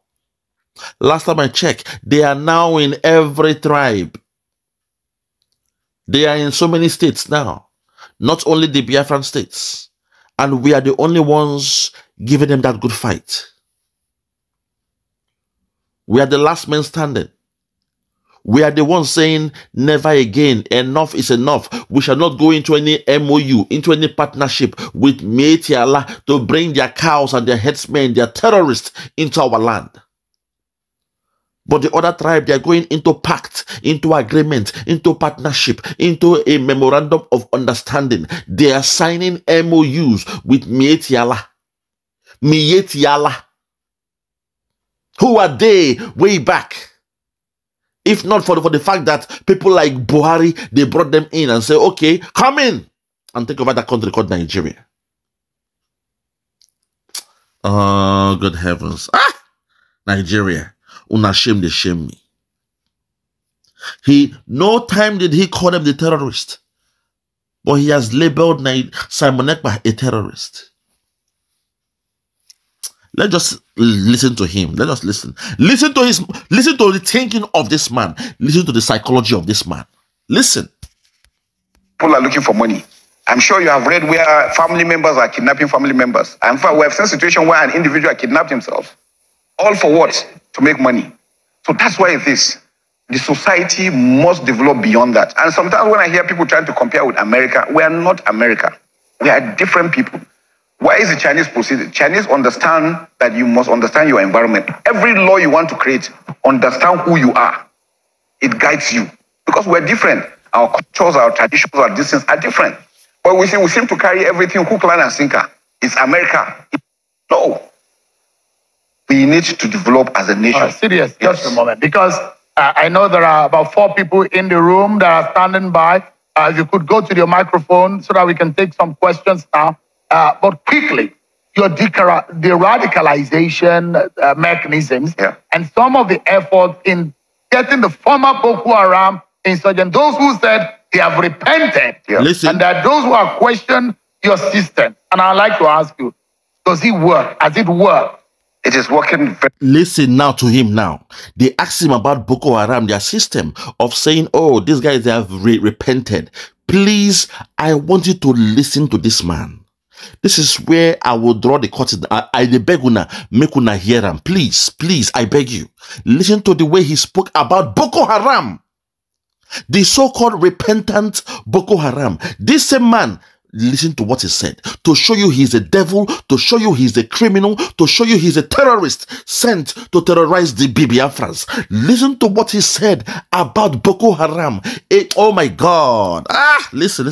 Speaker 3: Last time I checked, they are now in every tribe. They are in so many states now. Not only the Biafran states. And we are the only ones giving them that good fight. We are the last men standing. We are the ones saying, never again, enough is enough. We shall not go into any MOU, into any partnership with Meiti Allah to bring their cows and their headsmen, their terrorists into our land. But the other tribe, they are going into pact, into agreement, into partnership, into a memorandum of understanding. They are signing MOUs with Meiti Allah. Meiti Allah. Who are they way back? If not for the fact that people like Buhari, they brought them in and say, okay, come in and take over that country called Nigeria. Oh, good heavens. Nigeria. Una shame, they shame me. No time did he call them the terrorist. But he has labeled Simon Ekpa a terrorist. Let's just listen to him. Let us listen. Listen to the thinking of this man. Listen to the psychology of this man. Listen.
Speaker 4: People are looking for money. I'm sure you have read where family members are kidnapping family members. In fact, we have seen a situation where an individual kidnapped himself. All for what? To make money. So that's why it is. The society must develop beyond that. And sometimes when I hear people trying to compare with America, we are not America. We are different people. Why is the Chinese proceeding? Chinese understand that you must understand your environment. Every law you want to create, understand who you are. It guides you. Because we're different. Our cultures, our traditions, our distance are different. But we seem to carry everything hook, line, and sinker. It's America. No. We need to develop as a nation.
Speaker 5: Serious,
Speaker 4: Yes.
Speaker 5: just a moment. Because I know there are about 4 people in the room that are standing by. If you could go to your microphone so that we can take some questions now. But quickly, your de-radicalization mechanisms and some of the efforts in getting the former Boko Haram insurgents, those who said they have repented, and that those who have questioned your system. And I'd like to ask you, does it work? Has it worked?
Speaker 4: It is working.
Speaker 3: Listen now to him now. They asked him about Boko Haram, their system of saying, oh, these guys, they have repented. Please, I want you to listen to this man. This is where I will draw the curtain. I beg una, make una hear him. Please, please, I beg you. Listen to the way he spoke about Boko Haram. The so-called repentant Boko Haram. This same man, listen to what he said. To show you he's a devil, to show you he's a criminal, to show you he's a terrorist sent to terrorize the Biafrans. Listen to what he said about Boko Haram. Oh my God. Listen.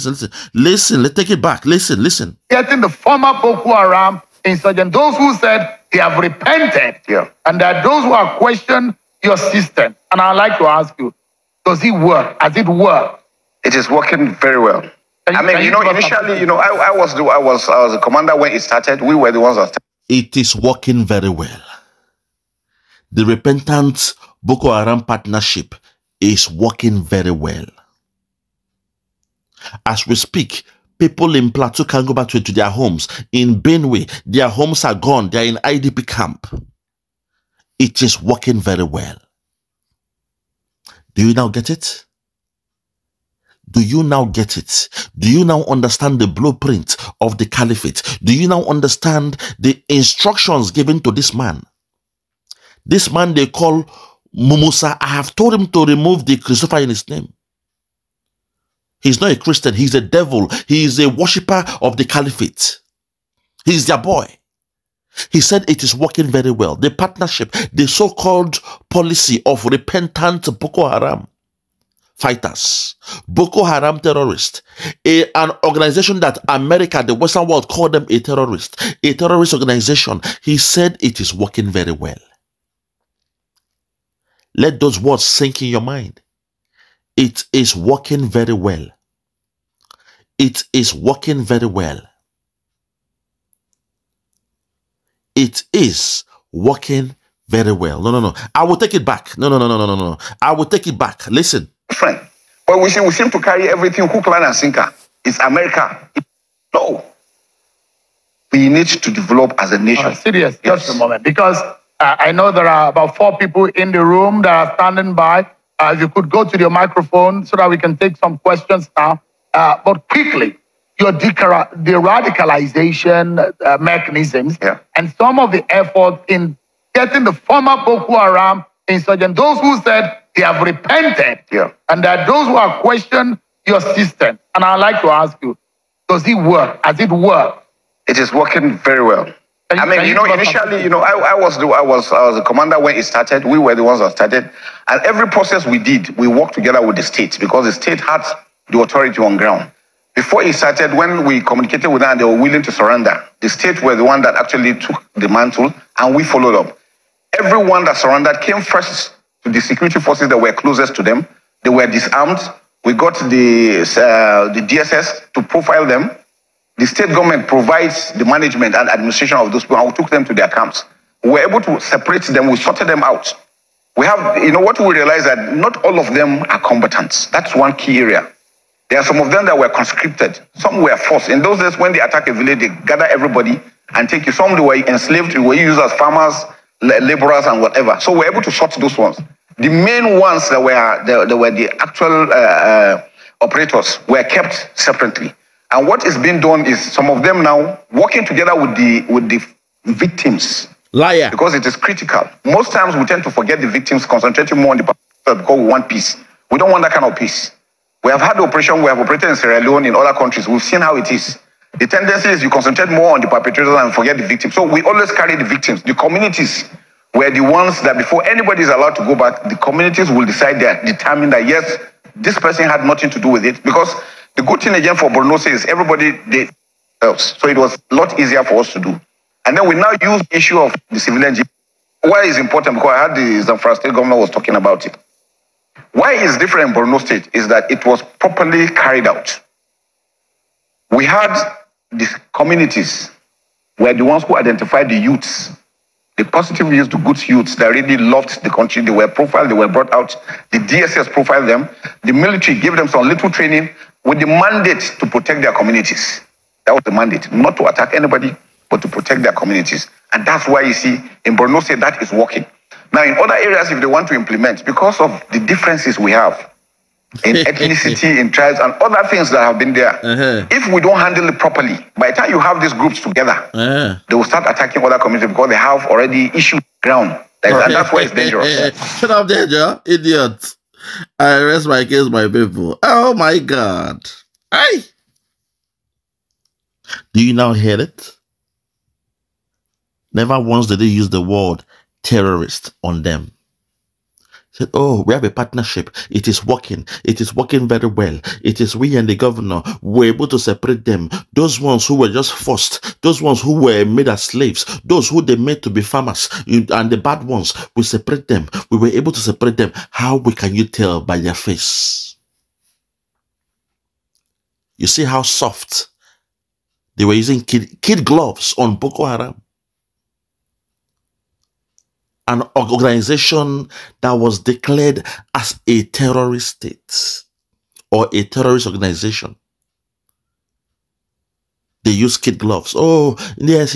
Speaker 3: Let's take it back. Listen.
Speaker 5: Getting the former Boko Haram insurgents, those who said they have repented, and that those who have questioned your system. And I'd like to ask you, does it work? Has it worked?
Speaker 4: It is working very well. I mean, initially, I was a commander when it started. We were the ones that started.
Speaker 3: It is working very well. The repentant Boko Haram partnership is working very well. As we speak, people in Plateau can go back to their homes. In Benue, their homes are gone. They are in IDP camp. It is working very well. Do you now get it? Do you now get it? Do you now understand the blueprint of the caliphate? Do you now understand the instructions given to this man? This man they call Musa. I have told him to remove the Christopher in his name. He's not a Christian. He's a devil. He is a worshipper of the caliphate. He's their boy. He said it is working very well. The partnership, the so-called policy of repentant Boko Haram fighters, Boko Haram terrorists, an organization that America, the Western world, called them a terrorist organization. He said it is working very well. Let those words sink in your mind. It is working very well. It is working very well. It is working very well. No. I will take it back. No. I will take it back. Listen.
Speaker 4: Friend, but we seem to carry everything hook, line, and sinker. It's America. No. We need to develop as a nation.
Speaker 5: Serious, just a moment. Because I know there are about 4 people in the room that are standing by. If you could go to your microphone so that we can take some questions now. But quickly, your de-radicalization mechanisms and some of the efforts in getting the former Boko Haram insurgents, those who said they have repented, and that those who have questioned your system. And I'd like to ask you, does it work? Has it worked?
Speaker 4: It is working very well. I mean, initially, I was a commander when it started. We were the ones that started. And every process we did, we worked together with the state because the state had the authority on ground. Before it started, when we communicated with them, they were willing to surrender. The state were the one that actually took the mantle, and we followed up. Everyone that surrendered came first to the security forces that were closest to them. They were disarmed. We got the DSS to profile them. The state government provides the management and administration of those people, and we took them to their camps. We were able to separate them. We sorted them out. We have, what we realized that not all of them are combatants. That's one key area. There are some of them that were conscripted. Some were forced. In those days, when they attack a village, they gather everybody and take you. Some they were enslaved, they were used as farmers, laborers, and whatever. So we're able to sort those ones. The main ones that were the actual operators were kept separately. And what is being done is some of them now working together with the victims.
Speaker 3: Liar.
Speaker 4: Because it is critical. Most times we tend to forget the victims, concentrating more on the because we want peace. We don't want that kind of peace. We have had the operation, we have operated in Sierra Leone, in other countries. We've seen how it is. The tendency is you concentrate more on the perpetrators and forget the victims. So we always carry the victims. The communities were the ones that before anybody is allowed to go back, the communities will decide that, determine that yes, this person had nothing to do with it. Because the good thing again for Borno is everybody did else. So it was a lot easier for us to do. And then we now use the issue of the civilian. Why is important? Because I heard the Zamfara state governor was talking about it. Why it's different in Borno State is that it was properly carried out. We had the communities were the ones who identified the youths, the positive youths, the good youths that really loved the country. They were profiled, they were brought out. The DSS profiled them. The military gave them some little training with the mandate to protect their communities. That was the mandate, not to attack anybody, but to protect their communities. And that's why you see in Borno State that is working. Now, in other areas, if they want to implement, because of the differences we have in ethnicity, in tribes, and other things that have been there, if we don't handle it properly, by the time you have these groups together, they will start attacking other communities because they have already issued ground. And that's why it's dangerous.
Speaker 3: Shut up, danger, idiot. I rest my case, my people. Oh, my God. Hey. Do you now hear it? Never once did they use the word terrorist on them. Said, oh, we have a partnership. It is working. It is working very well. It is we and the governor were able to separate them. Those ones who were just forced, those ones who were made as slaves, those who they made to be farmers, and the bad ones, we separate them. We were able to separate them. How can you tell by their face? You see how soft they were using kid gloves on Boko Haram. An organization that was declared as a terrorist state or a terrorist organization. They use kid gloves. Oh, yes,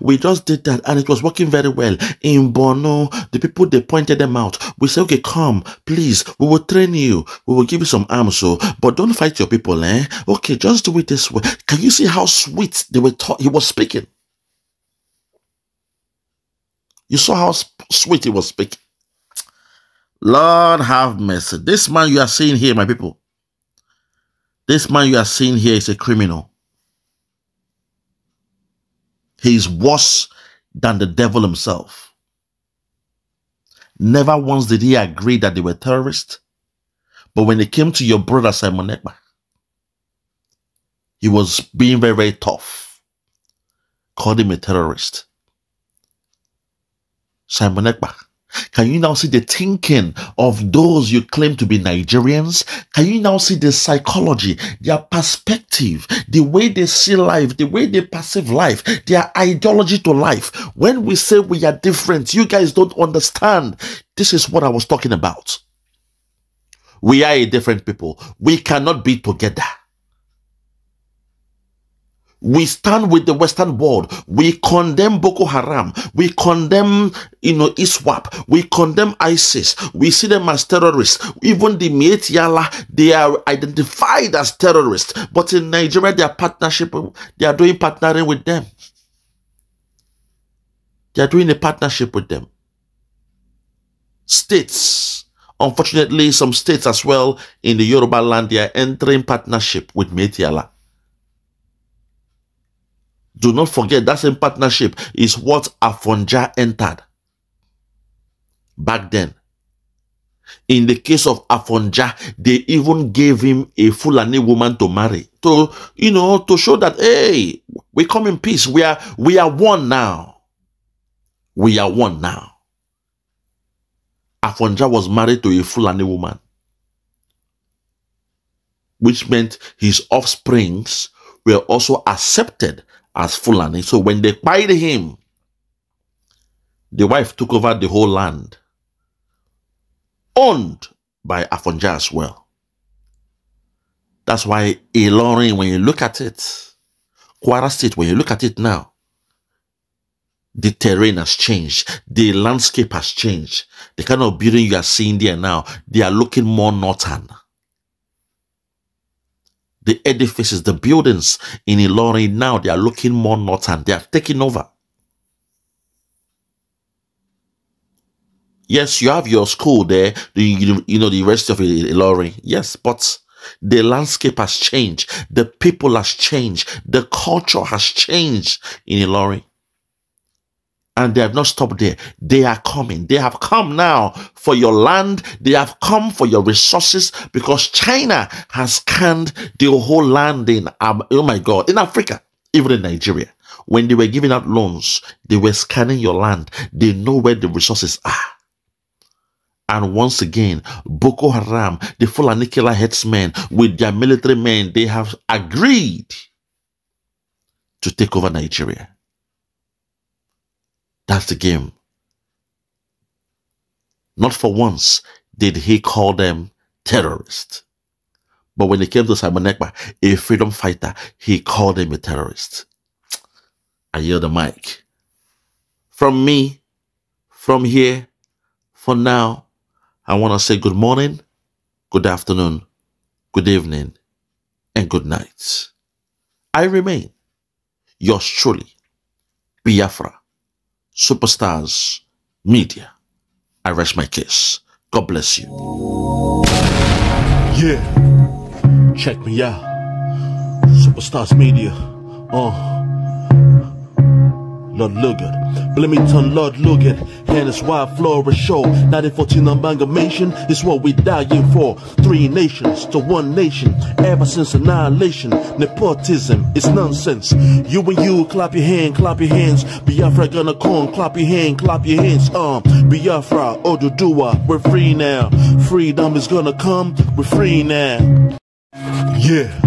Speaker 3: we just did that and it was working very well. In Borno, the people, they pointed them out. We said, okay, come, please, we will train you. We will give you some arms, but don't fight your people, eh? Okay, just do it this way. Can you see how sweet he was speaking? You saw how sweet he was speaking. Lord have mercy. This man you are seeing here, my people, This man you are seeing here is a criminal. He is worse than the devil himself. Never once did he agree that they were terrorists. But when it came to your brother Simon Ekpa, he was being very, very tough. Called him a terrorist. Simon Ekpa, can you now see the thinking of those you claim to be Nigerians? Can you now see the psychology, their perspective, the way they see life, the way they perceive life, their ideology to life? When we say we are different, you guys don't understand. This is what I was talking about. We are a different people. We cannot be together. We stand with the Western world. We condemn Boko Haram. We condemn, ISWAP. We condemn ISIS. We see them as terrorists. Even the Miet Yala, they are identified as terrorists. But in Nigeria, they are doing partnering with them. They are doing a partnership with them. States, unfortunately, some states as well in the Yoruba land, they are entering partnership with Miet Yala. Do not forget that same partnership is what Afonja entered back then. In the case of Afonja, they even gave him a Fulani woman to marry. To show that, hey, we come in peace. We are one now. We are one now. Afonja was married to a Fulani woman, which meant his offsprings were also accepted as Fulani. So when they pied him, the wife took over the whole land, owned by Afonja as well. That's why Ilorin, when you look at it, Kwara State, when you look at it now, the terrain has changed. The landscape has changed. The kind of building you are seeing there now, they are looking more northern. The edifices, the buildings in Ilorin now, they are looking more northern. They have taken over. Yes, you have your school there, the University of Ilorin. Yes, but the landscape has changed. The people has changed. The culture has changed in Ilorin. And they have not stopped there. They are coming. They have come now for your land. They have come for your resources because China has scanned the whole land in, oh my God, in Africa, even in Nigeria. When they were giving out loans, they were scanning your land. They know where the resources are. And once again, Boko Haram, the Fulani killer headsmen with their military men, they have agreed to take over Nigeria. That's the game. Not for once did he call them terrorists. But when it came to Simon Ekpa, a freedom fighter, he called him a terrorist. I yield the mic. From me, from here, for now, I want to say good morning, good afternoon, good evening, and good night. I remain yours truly, Biafra. Superstars Media. I rest my case. God bless you.
Speaker 6: Yeah. Check me out. Superstars Media. Lord Logan. Bloomington, Lord Logan. And it's why Flora show. 1914 amalgamation is what we dying for. 3 nations to 1 nation. Ever since annihilation. Nepotism is nonsense. You and you, clap your hands. Biafra gonna come, clap your hands. Biafra, Oduduwa, we're free now. Freedom is gonna come, we're free now. Yeah.